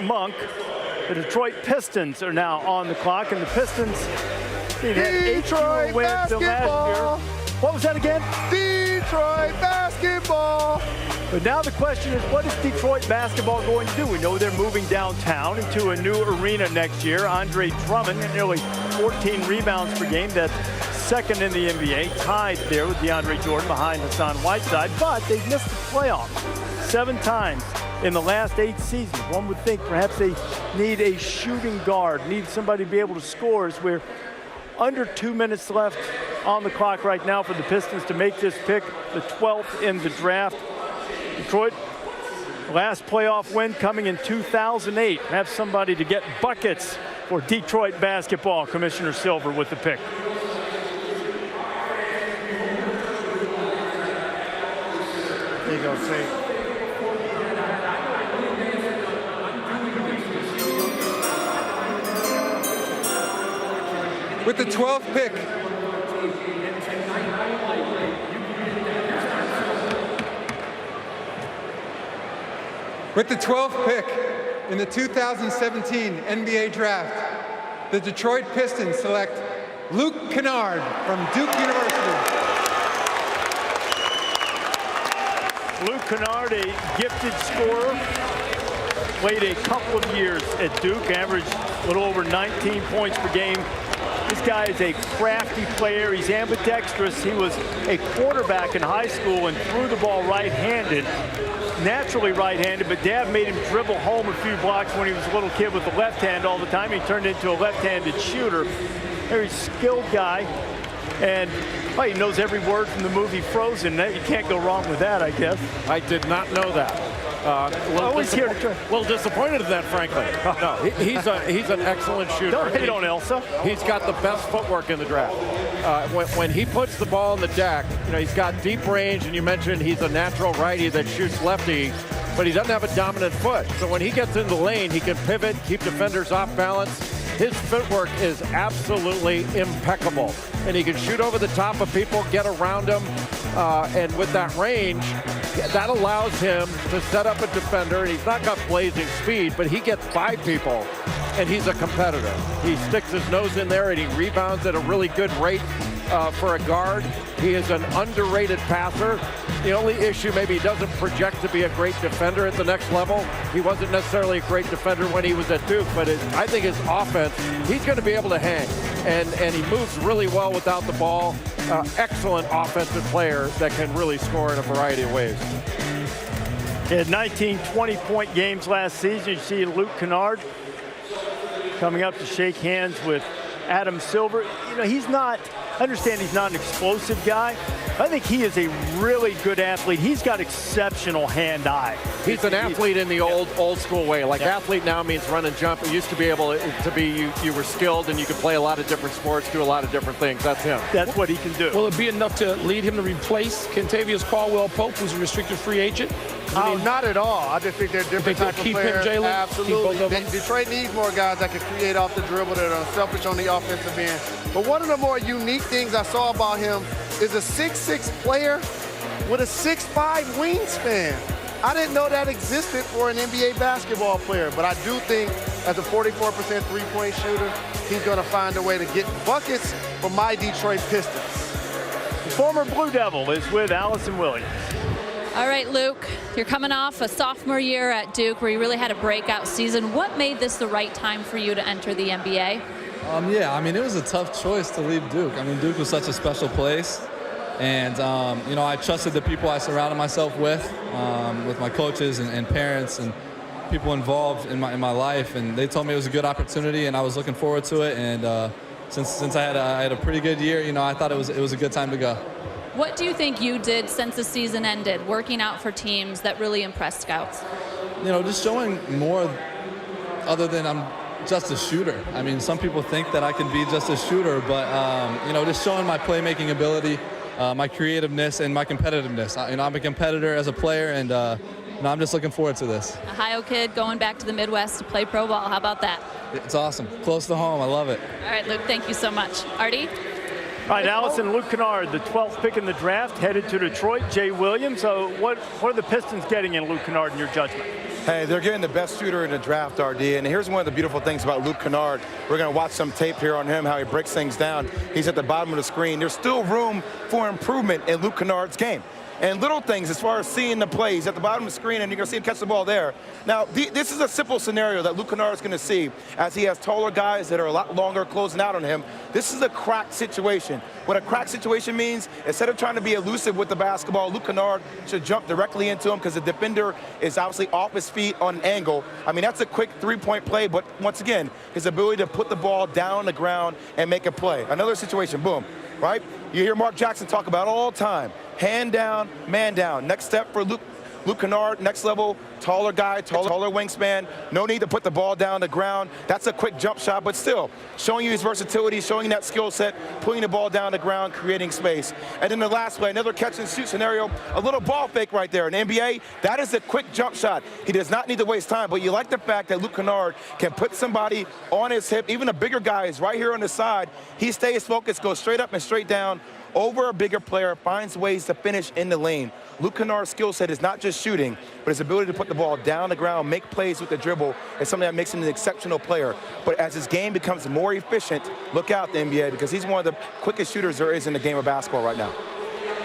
Monk. The Detroit Pistons are now on the clock, and the Pistons had 8 fewer wins than last year. What was that again? Detroit basketball. But now the question is, what is Detroit basketball going to do? We know they're moving downtown into a new arena next year. Andre Drummond, nearly 14 rebounds per game. That's second in the NBA, tied there with DeAndre Jordan behind Hassan Whiteside. But they've missed the playoffs 7 times in the last 8 seasons. One would think perhaps they need a shooting guard, need somebody to be able to score, as we're under 2 minutes left on the clock right now for the Pistons to make this pick, the 12th in the draft. Detroit, last playoff win coming in 2008. Have somebody to get buckets for Detroit basketball. Commissioner Silver with the pick. There you go, Tate. With the 12th pick, in the 2017 NBA Draft, the Detroit Pistons select Luke Kennard from Duke University. Luke Kennard, a gifted scorer, played a couple of years at Duke, averaged a little over 19 points per game. This guy is a crafty player. He's ambidextrous. He was a quarterback in high school and threw the ball right-handed, naturally right-handed, but Dad made him dribble home a few blocks when he was a little kid with the left hand all the time. He turned into a left-handed shooter. Very skilled guy, and well, he knows every word from the movie Frozen. You can't go wrong with that, I guess. I did not know that. Always here to try. A little disappointed in that, frankly. No, he's an excellent shooter. Don't hate on Elsa. He's got the best footwork in the draft. When he puts the ball in the deck, he's got deep range, and you mentioned he's a natural righty that shoots lefty, but he doesn't have a dominant foot. So when he gets in the lane, he can pivot, keep defenders off balance. His footwork is absolutely impeccable, and he can shoot over the top of people, get around them, and with that range, that allows him to set up a defender. And he's not got blazing speed, but he gets by people, and he's a competitor. He sticks his nose in there, and he rebounds at a really good rate for a guard. He is an underrated passer. The only issue, maybe he doesn't project to be a great defender at the next level. He wasn't necessarily a great defender when he was at Duke, but I think his offense, he's going to be able to hang. And he moves really well without the ball. Excellent offensive player that can really score in a variety of ways. He had 19 20-point games last season. You see Luke Kennard coming up to shake hands with Adam Silver. He's not, I understand he's not an explosive guy. I think he is a really good athlete. He's got exceptional hand-eye. He's an athlete in the old school way. Like athlete now means run and jump. It used to be able to be you were skilled and you could play a lot of different sports, do a lot of different things. That's him. That's what he can do. Will it be enough to lead him to replace Kentavious Caldwell-Pope, who's a restricted free agent? Not at all. I just think they're different types of players. Him, Jalen? Absolutely. Detroit needs more guys that can create off the dribble, that are selfish on the offensive end. But one of the more unique things I saw about him is a 6'6" player with a 6'5" wingspan. I didn't know that existed for an NBA basketball player, but I do think as a 44% three-point shooter, he's going to find a way to get buckets for my Detroit Pistons. The former Blue Devil is with Allison Williams. All right, Luke, you're coming off a sophomore year at Duke where you really had a breakout season. What made this the right time for you to enter the NBA? Yeah, it was a tough choice to leave Duke. Duke was such a special place. And, I trusted the people I surrounded myself with my coaches and parents and people involved in my life. And they told me it was a good opportunity, and I was looking forward to it. And since I had a pretty good year, I thought it was a good time to go. What do you think you did since the season ended, working out for teams that really impressed scouts? Just showing more other than I'm just a shooter. Some people think that I can be just a shooter, but, just showing my playmaking ability, my creativeness, and my competitiveness. I'm a competitor as a player, and I'm just looking forward to this. Ohio kid going back to the Midwest to play pro ball. How about that? It's awesome. Close to home. I love it. All right, Luke, thank you so much. Artie? All right, Allison, Luke Kennard, the 12th pick in the draft, headed to Detroit. Jay Williams. So what are the Pistons getting in Luke Kennard in your judgment? Hey, they're getting the best shooter in the draft, RD, and here's one of the beautiful things about Luke Kennard. We're going to watch some tape here on him, how he breaks things down. He's at the bottom of the screen. There's still room for improvement in Luke Kennard's game. And little things as far as seeing the plays at the bottom of the screen, and you're going to see him catch the ball there. Now, this is a simple scenario that Luke Kennard is going to see as he has taller guys that are a lot longer closing out on him. This is a crack situation. What a crack situation means, instead of trying to be elusive with the basketball, Luke Kennard should jump directly into him because the defender is obviously off his feet on an angle. I mean, that's a quick three-point play, but once again, his ability to put the ball down on the ground and make a play. Another situation, boom, right? You hear Mark Jackson talk about all the time. Hand down, man down. Next step for Luke Kennard, next level, taller guy, taller wingspan. No need to put the ball down the ground. That's a quick jump shot, but still showing you his versatility, showing you that skill set, putting the ball down the ground, creating space. And then the last play, another catch and shoot scenario, a little ball fake right there. In the NBA, that is a quick jump shot. He does not need to waste time, but you like the fact that Luke Kennard can put somebody on his hip. Even a bigger guy is right here on the side. He stays focused, goes straight up and straight down over a bigger player, finds ways to finish in the lane. Luke Kennard's skill set is not just shooting, but his ability to put the ball down the ground, make plays with the dribble, is something that makes him an exceptional player. But as his game becomes more efficient, look out, the NBA, because he's one of the quickest shooters there is in the game of basketball right now.